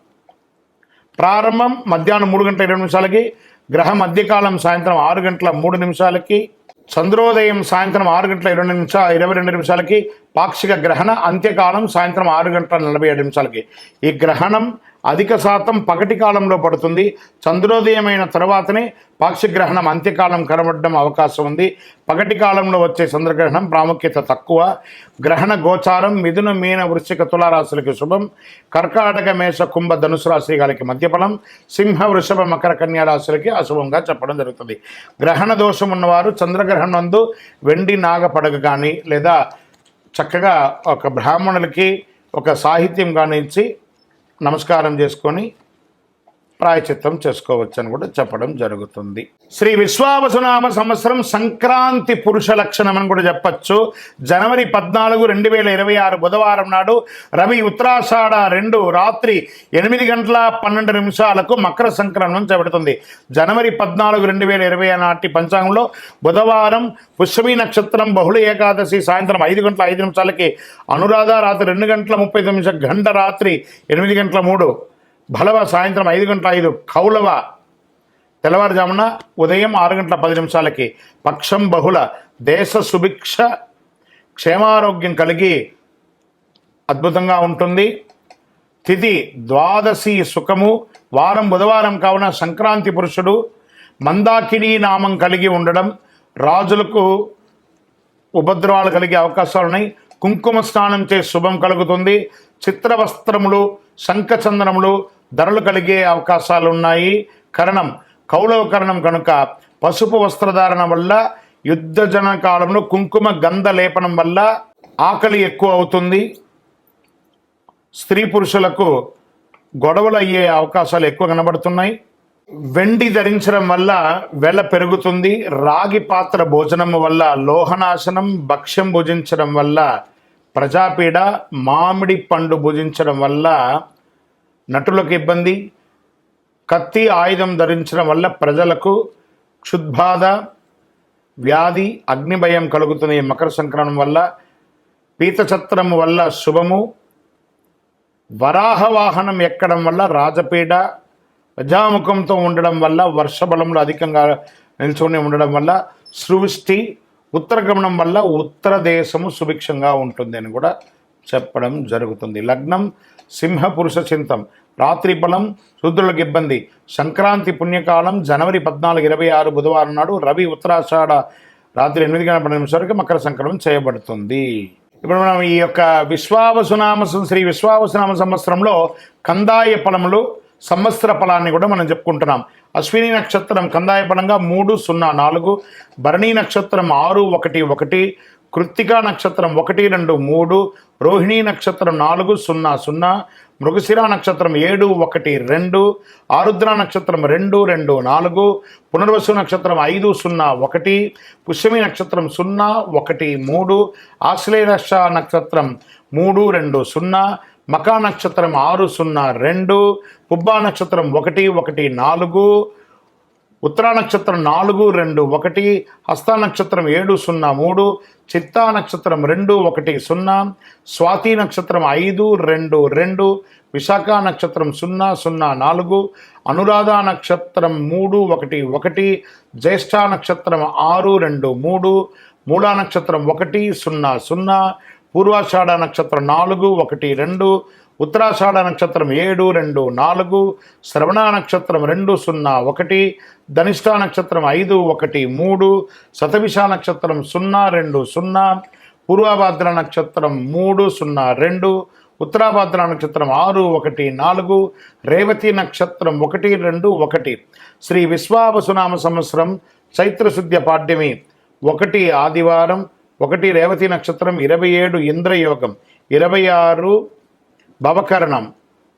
ప్రారంభం మధ్యాహ్నం 3:20 గ్రహ మధ్యకాలం సాయంత్రం 6:03 చంద్రోదయం సాయంత్రం 6:22 పాక్షిక గ్రహణ అంత్యకాలం సాయంత్రం 6:47 ఈ గ్రహణం అధిక శాతం పగటి కాలంలో పడుతుంది. చంద్రోదయమైన తర్వాతనే పాక్షిక గ్రహణం అంత్యకాలం కనబడడం అవకాశం ఉంది. పగటి కాలంలో వచ్చే చంద్రగ్రహణం ప్రాముఖ్యత తక్కువ. గ్రహణ గోచారం మిథున, మీన, వృశ్చిక, తులారాశులకి శుభం, కర్కాటక, మేష, కుంభ, ధనుసు రాశి గారికి మధ్యఫలం, సింహ, వృషభ, మకర, కన్యా రాశులకి అశుభంగా చెప్పడం జరుగుతుంది. గ్రహణ దోషం ఉన్నవారు చంద్రగ్రహణం నందు వెండి నాగ పడగ కానీ లేదా చక్కగా ఒక బ్రాహ్మణులకి ఒక సాహిత్యం కానీ ఇచ్చి నమస్కారం చేసుకొని ప్రాయచిత్తం చేసుకోవచ్చు అని కూడా చెప్పడం జరుగుతుంది. శ్రీ విశ్వావసునామ సంవత్సరం సంక్రాంతి పురుష లక్షణం అని కూడా చెప్పచ్చు. జనవరి 14, 2026 బుధవారం నాడు రవి ఉత్తరాషాఢ 2 రాత్రి 8:12 మకర సంక్రమణం చేపడుతుంది. జనవరి 14, 2020 నాటి పంచాంగంలో బుధవారం పుష్యమి నక్షత్రం బహుళ ఏకాదశి సాయంత్రం 5:05 అనురాధ రాత్రి 2:39 గంట రాత్రి 8:03 భలవ సాయంత్రం 5:05 కౌలవ తెల్లవారుజామున ఉదయం 6:10 పక్షం బహుళ దేశ సుభిక్ష క్షేమారోగ్యం కలిగి అద్భుతంగా ఉంటుంది. తిథి ద్వాదశి సుఖము వారం బుధవారం కావున సంక్రాంతి పురుషుడు మందాకిని నామం కలిగి ఉండడం రాజులకు ఉపద్రవాలు కలిగే అవకాశాలు ఉన్నాయి. కుంకుమ స్నానం చే శుభం కలుగుతుంది. చిత్రవస్త్రములు శంఖచందనములు ధరలు కలిగే అవకాశాలు ఉన్నాయి. కరణం కౌలవ కరణం కనుక పసుపు వస్త్రధారణ వల్ల యుద్ధజన కాలంలో కుంకుమ గంధ లేపనం వల్ల ఆకలి ఎక్కువ అవుతుంది. స్త్రీ పురుషులకు గొడవలు అయ్యే అవకాశాలు ఎక్కువ కనబడుతున్నాయి. వెండి ధరించడం వల్ల వెల పెరుగుతుంది. రాగి పాత్ర భోజనం వల్ల లోహనాశనం, భక్ష్యం భుజించడం వల్ల ప్రజాపీడ, మామిడి పండు భుజించడం వల్ల నటులకు ఇబ్బంది, కత్తి ఆయుధం ధరించడం వల్ల ప్రజలకు క్షుద్బాధ, వ్యాధి, అగ్నిభయం కలుగుతుంది. మకర సంక్రమణం వల్ల పీతచత్రం వల్ల శుభము, వరాహ వాహనం ఎక్కడం వల్ల రాజపీడ, ప్రజాముఖంతో ఉండడం వల్ల వర్షబలంలో అధికంగా నిల్చుని ఉండడం వల్ల సృష్టి, ఉత్తరగమనం వల్ల ఉత్తర దేశము సుభిక్షంగా ఉంటుంది అని కూడా చెప్పడం జరుగుతుంది. లగ్నం సింహ పురుష చింతం రాత్రి బలం శూద్రులకు ఇబ్బంది. సంక్రాంతి పుణ్యకాలం జనవరి 14, 2026 బుధవారం నాడు రవి ఉత్తరాషాఢ రాత్రి 8:10 మకర సంక్రమణం చేయబడుతుంది. ఇప్పుడు మనం ఈ యొక్క శ్రీ విశ్వావసునామ సంవత్సరంలో కందాయ ఫలములు సంవత్సర ఫలాన్ని కూడా మనం చెప్పుకుంటున్నాం. అశ్విని నక్షత్రం కందాయ ఫలంగా 304, భరణీ నక్షత్రం 611, కృత్తికా నక్షత్రం 1, 2, 3, రోహిణీ నక్షత్రం 4, 0, 0, మృగశిర నక్షత్రం 7, 1, 2, ఆరుద్ర నక్షత్రం 2, 2, 4, పునర్వసు నక్షత్రం 5, 0, 1, పుష్యమి నక్షత్రం 0, 1, 3, ఆశ్లేష నక్షత్రం 3, 2, 0, మకా నక్షత్రం 6, 0, 2, పుబ్బా నక్షత్రం 1, 1, 4, ఉత్తరా నక్షత్రం 4, 2, 1, హస్త నక్షత్రం 7, 0, 3, చిత్తా నక్షత్రం 2, 1, 0, స్వాతి నక్షత్రం 5, 2, 2, విశాఖ నక్షత్రం 0, 0, 4, అనురాధ నక్షత్రం 3, 1, 1, జ్యేష్ఠ నక్షత్రం 6, 2, 3, మూలా నక్షత్రం 1, 0, 0, పూర్వాషాఢ నక్షత్రం 4, 1, 2, ఉత్తరాషాఢ నక్షత్రం 7, 2, 4, శ్రవణ నక్షత్రం 2, 0, 1, ధనిష్ఠ నక్షత్రం 5, 1, 3, శతభిష నక్షత్రం 0, 2, 0, పూర్వభాద్ర నక్షత్రం 3, 0, 2, ఉత్తరాభాద్ర నక్షత్రం 6, 1, 4, రేవతి నక్షత్రం 1, 2, 1. శ్రీ విశ్వావసునామ సంవత్సరం చైత్రశుద్ధ్య పాడ్యమి 1 ఆదివారం, 1 రేవతి నక్షత్రం, 27 ఇంద్రయోగం, 26 భవకరణం,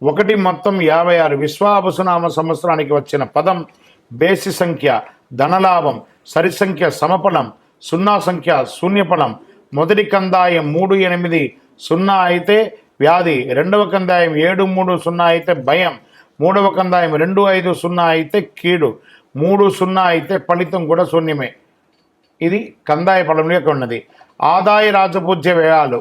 1 మొత్తం 56. విశ్వావసునామ సంవత్సరానికి వచ్చిన పదం బేసి సంఖ్య ధనలాభం, సరి సంఖ్య సమఫలం, 0 సంఖ్య శూన్యఫలం. మొదటి కందాయం 3, 8, 0 అయితే వ్యాధి, రెండవ కందాయం 7, 3, 0 అయితే భయం, మూడవ కందాయం 2, 5, 0 అయితే కీడు, 3, 0 అయితే ఫలితం కూడా శూన్యమే. ఇది కందాయ ఫలం యొక్క ఉన్నది. ఆదాయ రాజపూజ్య వ్యయాలు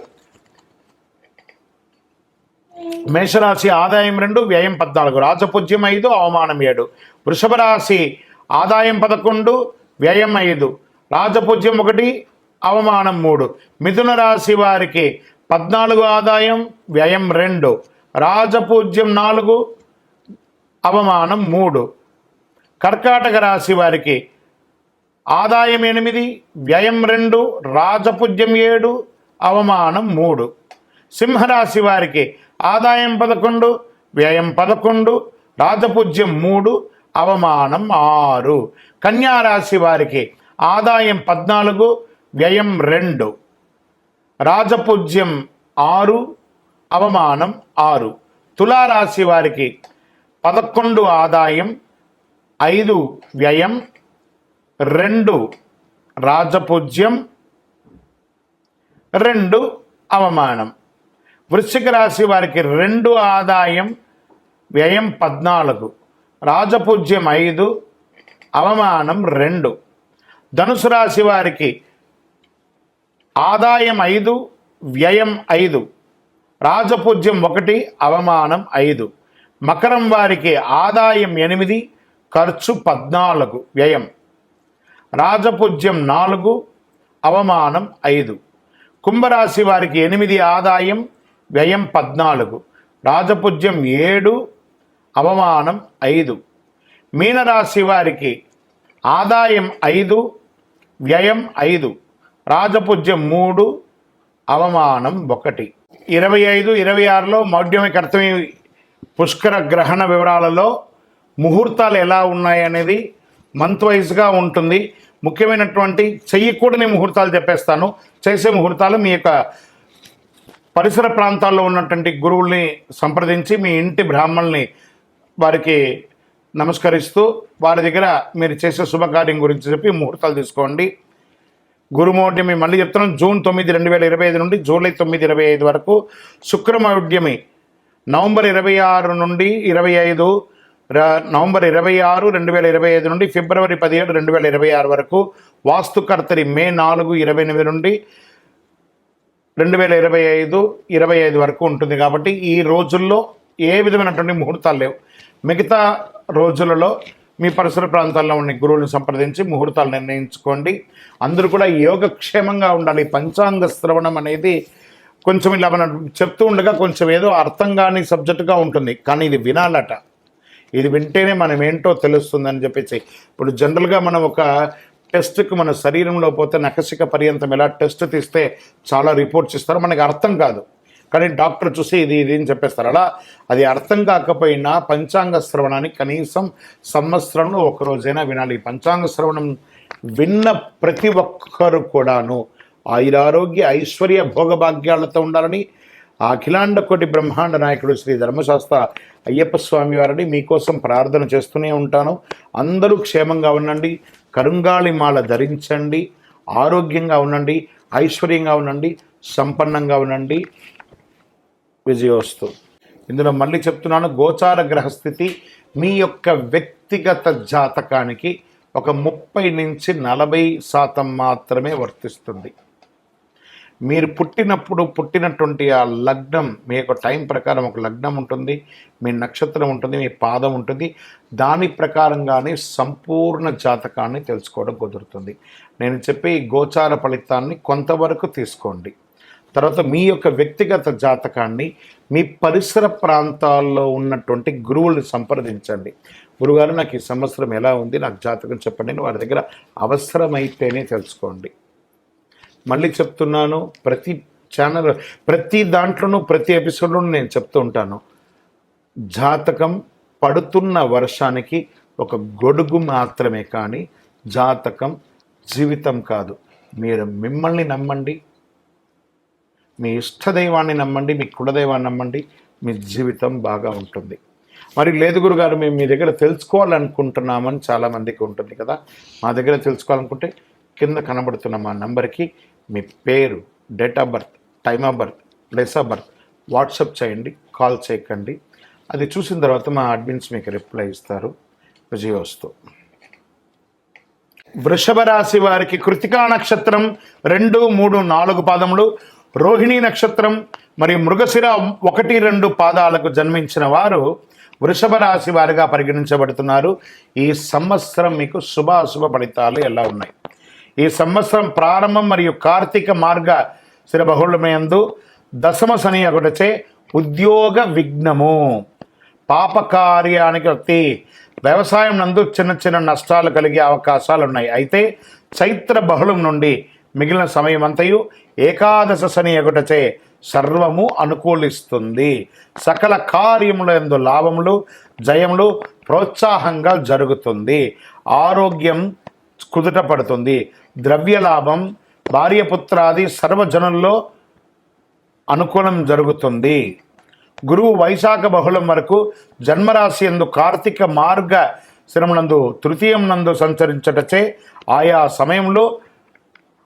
మేషరాశి ఆదాయం 2, వ్యయం 14, రాజపూజ్యం 5, అవమానం 7. వృషభ రాశి ఆదాయం 11, వ్యయం 5, రాజపూజ్యం 1, అవమానం 3. మిథున రాశి వారికి 14 ఆదాయం, వ్యయం 2, రాజపూజ్యం 4, అవమానం 3. కర్కాటక రాశి వారికి ఆదాయం 8, వ్యయం 2, రాజపూజ్యం 7, అవమానం 3. సింహరాశి వారికి ఆదాయం 11, వ్యయం 11, రాజపూజ్యం 3, అవమానం 6. కన్యారాశి వారికి ఆదాయం 14, వ్యయం 2, రాజపూజ్యం 6, అవమానం 6. తులారాశి వారికి 11 ఆదాయం, 5 వ్యయం, 2 రాజపూజ్యం, 2 అవమానం. వృశ్చిక రాశి వారికి 2 ఆదాయం, వ్యయం 14, రాజపూజ్యం 5, అవమానం 2. ధనుసు రాశి వారికి ఆదాయం 5, వ్యయం 5, రాజపూజ్యం 1, అవమానం 5. మకరం వారికి ఆదాయం 8, ఖర్చు 14, వ్యయం, రాజపూజ్యం 4, అవమానం 5. కుంభరాశి వారికి 8 ఆదాయం, వ్యయం 14, రాజపూజ్యం 7, అవమానం 5. మీనరాశి వారికి ఆదాయం 5, వ్యయం 5, రాజపూజ్యం 3, అవమానం 1. 25, 26లో మౌఢ్యమి కర్తమి పుష్కర గ్రహణ వివరాలలో ముహూర్తాలు ఎలా ఉన్నాయనేది మంత్ వైజ్గా ఉంటుంది. ముఖ్యమైనటువంటి చెయ్యకూడని ముహూర్తాలు చెప్పేస్తాను. చేసే ముహూర్తాలు మీ యొక్క పరిసర ప్రాంతాల్లో ఉన్నటువంటి గురువుల్ని సంప్రదించి మీ ఇంటి బ్రాహ్మణుల్ని వారికి నమస్కరిస్తూ వారి దగ్గర మీరు చేసే శుభకార్యం గురించి చెప్పి ముహూర్తాలు తీసుకోండి. గురుమౌఢ్యమి మళ్ళీ చెప్తున్నాం, జూన్ 9, 2025 నుండి జూలై 9, 2025 వరకు. శుక్రమౌఢ్యమి నవంబర్ 26 నుండి 25, నవంబర్ 26, 2025 నుండి ఫిబ్రవరి 17, 2026 వరకు. వాస్తుకర్తరి మే 4, 28 నుండి 2025, 25 వరకు ఉంటుంది. కాబట్టి ఈ రోజుల్లో ఏ విధమైనటువంటి ముహూర్తాలు లేవు. మిగతా రోజులలో మీ పరిసర ప్రాంతాల్లో ఉన్న గురువులను సంప్రదించి ముహూర్తాలు నిర్ణయించుకోండి. అందరూ కూడా యోగక్షేమంగా ఉండాలి. పంచాంగ శ్రవణం అనేది కొంచెం ఇలా మనం చెప్తూ ఉండగా కొంచెం ఏదో అర్థం కాని సబ్జెక్టుగా ఉంటుంది, కానీ ఇది వినాలట. ఇది వింటేనే మనం ఏంటో తెలుస్తుందని చెప్పేసి. ఇప్పుడు జనరల్గా మనం ఒక టెస్ట్కి మన శరీరంలో పోతే నఖశిక పర్యంతం ఎలా టెస్ట్ తీస్తే చాలా రిపోర్ట్స్ ఇస్తారు, మనకి అర్థం కాదు, కానీ డాక్టర్ చూసి ఇది అని చెప్పేస్తారు. అలా అది అర్థం కాకపోయినా పంచాంగ శ్రవణాన్ని కనీసం సంవత్సరంలో ఒకరోజైనా వినాలి. పంచాంగ శ్రవణం విన్న ప్రతి ఒక్కరు కూడాను ఆయురారోగ్య ఐశ్వర్య భోగభాగ్యాలతో ఉండాలని అఖిలాండ కోటి బ్రహ్మాండ నాయకుడు శ్రీ ధర్మశాస్త్ర అయ్యప్ప స్వామి వారిని మీకోసం ప్రార్థన చేస్తూనే ఉంటాను. అందరూ క్షేమంగా ఉండండి, కరుంగాళి మాల ధరించండి, ఆరోగ్యంగా ఉండండి, ఐశ్వర్యంగా ఉండండి, సంపన్నంగా ఉండండి. విజయోస్తు. ఇందులో మళ్ళీ చెప్తున్నాను, గోచార గ్రహస్థితి మీ యొక్క వ్యక్తిగత జాతకానికి ఒక 30 నుంచి 40% మాత్రమే వర్తిస్తుంది. మీరు పుట్టినటువంటి ఆ లగ్నం, మీ యొక్క టైం ప్రకారం ఒక లగ్నం ఉంటుంది, మీ నక్షత్రం ఉంటుంది, మీ పాదం ఉంటుంది. దాని ప్రకారంగానే సంపూర్ణ జాతకాన్ని తెలుసుకోవడం కుదురుతుంది. నేను చెప్పే ఈ గోచార ఫలితాన్ని కొంతవరకు తీసుకోండి. తర్వాత మీ యొక్క వ్యక్తిగత జాతకాన్ని మీ పరిసర ప్రాంతాల్లో ఉన్నటువంటి గురువుల్ని సంప్రదించండి. గురుగారు, నాకు ఈ సంవత్సరం ఎలా ఉంది, నాకు జాతకం చెప్పండి. వారి దగ్గర అవసరమైతేనే తెలుసుకోండి. మళ్ళీ చెప్తున్నాను, ప్రతి ఛానల్, ప్రతి దాంట్లోనూ, ప్రతి ఎపిసోడ్లోనూ నేను చెప్తూ ఉంటాను, జాతకం పడుతున్న వర్షానికి ఒక గొడుగు మాత్రమే, కానీ జాతకం జీవితం కాదు. మీరు మిమ్మల్ని నమ్మండి, మీ ఇష్టదైవాన్ని నమ్మండి, మీ కులదైవాన్ని నమ్మండి, మీ జీవితం బాగా ఉంటుంది. మరి లేదు గురుగారు, మేము మీ దగ్గర తెలుసుకోవాలనుకుంటున్నామని చాలామందికి ఉంటుంది కదా. మా దగ్గర తెలుసుకోవాలనుకుంటే కింద కనబడుతున్న మా నంబర్కి మీ పేరు, date of birth, time of birth, place of birth WhatsApp చేయండి, కాల్ చేయకండి. అది చూసిన తర్వాత మా అడ్మిన్స్ మీకు రిప్లై ఇస్తారు. విజయోస్తు. వృషభ రాశి వారికి కృతికా నక్షత్రం 2, 3, 4 పాదములు, రోహిణీ నక్షత్రం మరియు మృగశిర 1, 2 పాదాలకు జన్మించిన వారు వృషభ రాశి వారిగా పరిగణించబడుతున్నారు. ఈ సంవత్సరం మీకు శుభాశుభ ఫలితాలు ఎలా ఉన్నాయి? ఈ సంవత్సరం ప్రారంభం మరియు కార్తీక మార్గ శిర బహుళమయందు దశమ శని ఒకటచే ఉద్యోగ విఘ్నము, పాపకార్యానికి వృత్తి, వ్యవసాయం నందు చిన్న చిన్న నష్టాలు కలిగే అవకాశాలు ఉన్నాయి. అయితే చైత్ర బహుళం నుండి మిగిలిన సమయం అంతయు ఏకాదశ శని ఒకటచే సర్వము అనుకూలిస్తుంది. సకల కార్యముల యందు లాభములు, జయములు ప్రోత్సాహంగా జరుగుతుంది. ఆరోగ్యం కుదుట పడుతుంది. ద్రవ్య లాభం, భార్యపుత్రాది సర్వజనుల్లో అనుకూలం జరుగుతుంది. గురువు వైశాఖ బహుళం వరకు జన్మరాశి యందు కార్తీక మార్గ శిరమునందు తృతీయం నందు సంచరించటచే ఆయా సమయంలో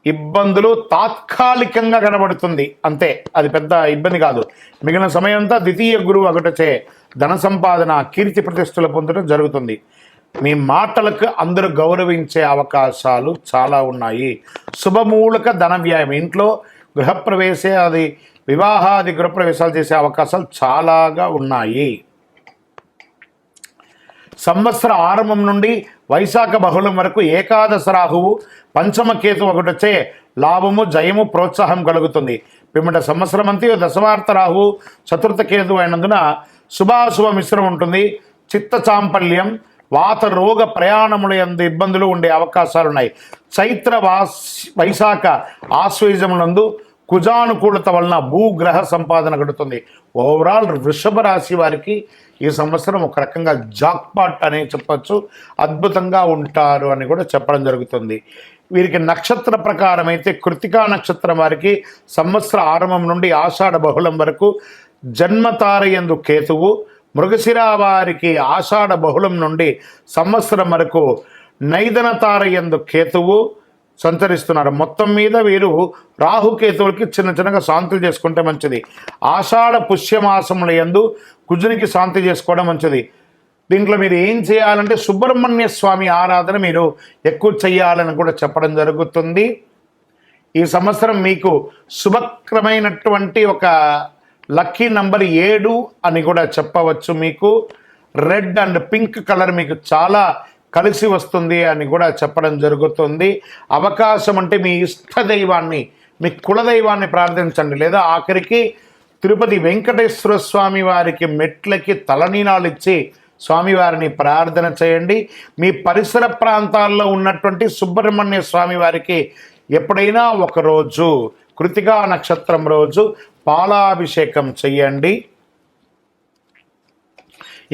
ఇబ్బందులు తాత్కాలికంగా కనబడుతుంది, అంతే. అది పెద్ద ఇబ్బంది కాదు. మిగిలిన సమయం అంతా ద్వితీయ గురువు ఒకటచే ధన సంపాదన, కీర్తి ప్రతిష్టలు పొందడం జరుగుతుంది. మీ మాటలకు అందరూ గౌరవించే అవకాశాలు చాలా ఉన్నాయి. శుభమూలక ధన వ్యయం, ఇంట్లో గృహప్రవేశే అది వివాహాది గృహప్రవేశాలు చేసే అవకాశాలు చాలాగా ఉన్నాయి. సంవత్సర ఆరంభం నుండి వైశాఖ బహుళం వరకు ఏకాదశ రాహువు, పంచమ కేతు ఒకటొచ్చే లాభము, జయము, ప్రోత్సాహం కలుగుతుంది. పిమ్మట సంవత్సరం అంతా దశవార్త రాహువు, చతుర్థ కేతు అయినందున శుభాశుభ మిశ్రమం ఉంటుంది. చిత్త చాంపల్యం, వాత రోగ ప్రయాణముల యందు ఇబ్బందులు ఉండే అవకాశాలున్నాయి. చైత్ర వైశాఖ ఆశ్వయుజములందు కుజానుకూలత వలన భూగ్రహ సంపాదన కలుగుతుంది. ఓవరాల్ వృషభ రాశి వారికి ఈ సంవత్సరం ఒక రకంగా జాక్పాట్ అనే చెప్పచ్చు, అద్భుతంగా ఉంటారు అని కూడా చెప్పడం జరుగుతుంది. వీరికి నక్షత్ర ప్రకారం అయితే కృతికా నక్షత్రం వారికి సంవత్సర ఆరంభం నుండి ఆషాఢ బహుళం వరకు జన్మతారయందు కేతువు, మృగశిర వారికి ఆషాఢ బహుళం నుండి సంవత్సరం వరకు నైదన తారయందు కేతువు సంచరిస్తున్నారు. మొత్తం మీద వీరు రాహుకేతువులకి చిన్నగా శాంతులు చేసుకుంటే మంచిది. ఆషాఢ పుష్యమాసముల యందు కుజునికి శాంతి చేసుకోవడం మంచిది. దీంట్లో మీరు ఏం చేయాలంటే సుబ్రహ్మణ్య స్వామి ఆరాధన మీరు ఎక్కువ చేయాలని కూడా చెప్పడం జరుగుతుంది. ఈ సంవత్సరం మీకు శుభక్రమైనటువంటి ఒక లక్కీ నంబర్ 7 అని కూడా చెప్పవచ్చు. మీకు రెడ్ అండ్ పింక్ కలర్ మీకు చాలా కలిసి వస్తుంది అని కూడా చెప్పడం జరుగుతుంది. అవకాశం అంటే మీ ఇష్టదైవాన్ని, మీ కులదైవాన్ని ప్రార్థించండి. లేదా ఆఖరికి తిరుపతి వెంకటేశ్వర స్వామి వారికి మెట్లకి తలనీలాలు ఇచ్చి స్వామివారిని ప్రార్థన చేయండి. మీ పరిసర ప్రాంతాల్లో ఉన్నటువంటి సుబ్రహ్మణ్య స్వామి వారికి ఎప్పుడైనా ఒకరోజు కృతికా నక్షత్రం రోజు పాలాభిషేకం చెయ్యండి.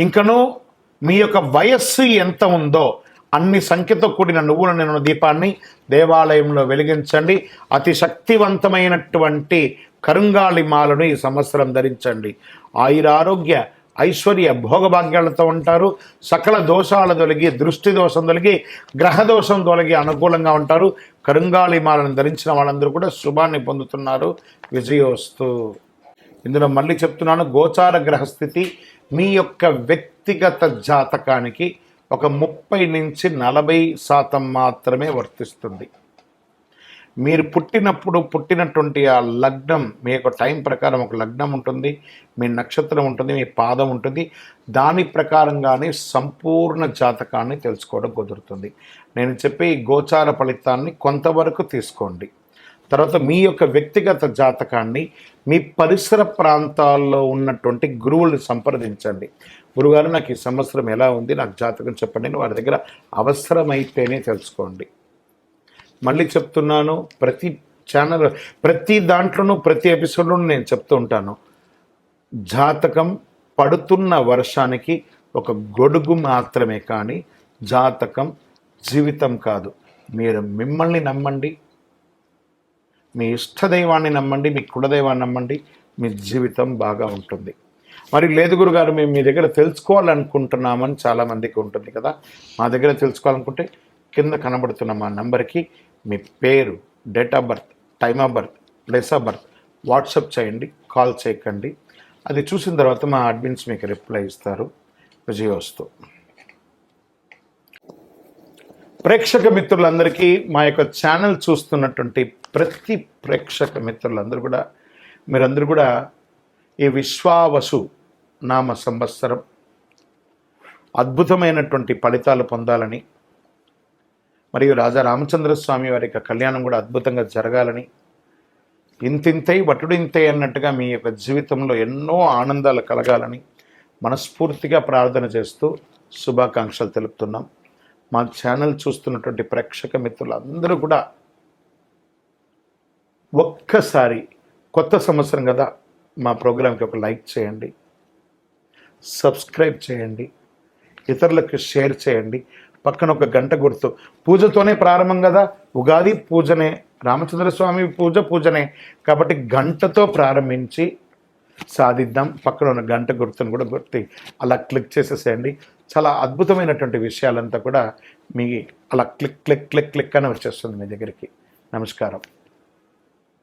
ఇంకను మీ యొక్క వయస్సు ఎంత ఉందో అన్ని సంఖ్యతో కూడిన నువ్వుల నూనె దీపాన్ని దేవాలయంలో వెలిగించండి. అతి శక్తివంతమైనటువంటి కరుంగాళి మాలను ఈ సంవత్సరం ధరించండి. ఆయురారోగ్య ఐశ్వర్య భోగభాగ్యాలతో ఉంటారు. సకల దోషాలు తొలగి, దృష్టి దోషం తొలగి, గ్రహ దోషం తొలగి అనుకూలంగా ఉంటారు. కరుంగాళి మాలను ధరించిన వాళ్ళందరూ కూడా శుభాన్ని పొందుతున్నారు. విజయోస్తు. ఇందులో మళ్ళీ చెప్తున్నాను, గోచార గ్రహస్థితి మీ యొక్క వ్యక్తిగత జాతకానికి ఒక 30 నుంచి 40% మాత్రమే వర్తిస్తుంది. మీరు పుట్టినటువంటి ఆ లగ్నం, మీ యొక్క టైం ప్రకారం ఒక లగ్నం ఉంటుంది, మీ నక్షత్రం ఉంటుంది, మీ పాదం ఉంటుంది. దాని ప్రకారంగానే సంపూర్ణ జాతకాన్ని తెలుసుకోవడం కుదురుతుంది. నేను చెప్పే ఈ గోచార ఫలితాన్ని కొంతవరకు తీసుకోండి. తర్వాత మీ యొక్క వ్యక్తిగత జాతకాన్ని మీ పరిసర ప్రాంతాల్లో ఉన్నటువంటి గురువుల్ని సంప్రదించండి. గురుగారు, నాకు ఈ సంవత్సరం ఎలా ఉంది, నాకు జాతకం చెప్పండి అని వారి దగ్గర అవసరమైతేనే తెలుసుకోండి. మళ్ళీ చెప్తున్నాను, ప్రతి ఛానల్, ప్రతి దాంట్లోనూ, ప్రతి ఎపిసోడ్లోనూ నేను చెప్తూ ఉంటాను, జాతకం పడుతున్న వర్షానికి ఒక గొడుగు మాత్రమే, కానీ జాతకం జీవితం కాదు. మీరు మిమ్మల్ని నమ్మండి, మీ ఇష్టదైవాన్ని నమ్మండి, మీ కులదైవాన్ని నమ్మండి, మీ జీవితం బాగా ఉంటుంది. మరి లేదు గురుగారు, మేము మీ దగ్గర తెలుసుకోవాలనుకుంటున్నామని చాలామందికి ఉంటుంది కదా. మా దగ్గర తెలుసుకోవాలనుకుంటే కింద కనబడుతున్న మా నెంబర్కి మీ పేరు, date of birth, time of birth, place of birth WhatsApp చేయండి, కాల్ చేయకండి. అది చూసిన తర్వాత మా అడ్మిన్స్ మీకు రిప్లై ఇస్తారు. విజయోస్తు. ప్రేక్షక మిత్రులందరికీ, మా యొక్క ఛానల్ చూస్తున్నటువంటి ప్రతి ప్రేక్షక మిత్రులందరూ కూడా, మీరందరూ కూడా ఈ విశ్వావసు నామ సంవత్సరం అద్భుతమైనటువంటి ఫలితాలు పొందాలని, మరియు రాజా రామచంద్రస్వామి వారి యొక్క కళ్యాణం కూడా అద్భుతంగా జరగాలని, ఇంతింతై వటుడింతై అన్నట్టుగా మీ యొక్క జీవితంలో ఎన్నో ఆనందాలు కలగాలని మనస్ఫూర్తిగా ప్రార్థన చేస్తూ శుభాకాంక్షలు తెలుపుతున్నాం. మా ఛానల్ చూస్తున్నటువంటి ప్రేక్షక మిత్రులందరూ కూడా ఒక్కసారి, కొత్త సంవత్సరం కదా, మా ప్రోగ్రాంకి ఒక లైక్ చేయండి, సబ్స్క్రైబ్ చేయండి, ఇతరులకు షేర్ చేయండి. పక్కన ఒక గంట గుర్తు, పూజతోనే ప్రారంభం కదా, ఉగాది పూజనే, రామచంద్రస్వామి పూజనే కాబట్టి గంటతో ప్రారంభించి సాధిద్దాం. పక్కన ఉన్న గంట గుర్తును కూడా గుర్తి అలా క్లిక్ చేసేసేయండి. చాలా అద్భుతమైనటువంటి విషయాలంతా కూడా మీ అలా క్లిక్ క్లిక్ క్లిక్ క్లిక్ అని వచ్చేస్తుంది మీ దగ్గరికి. నమస్కారం.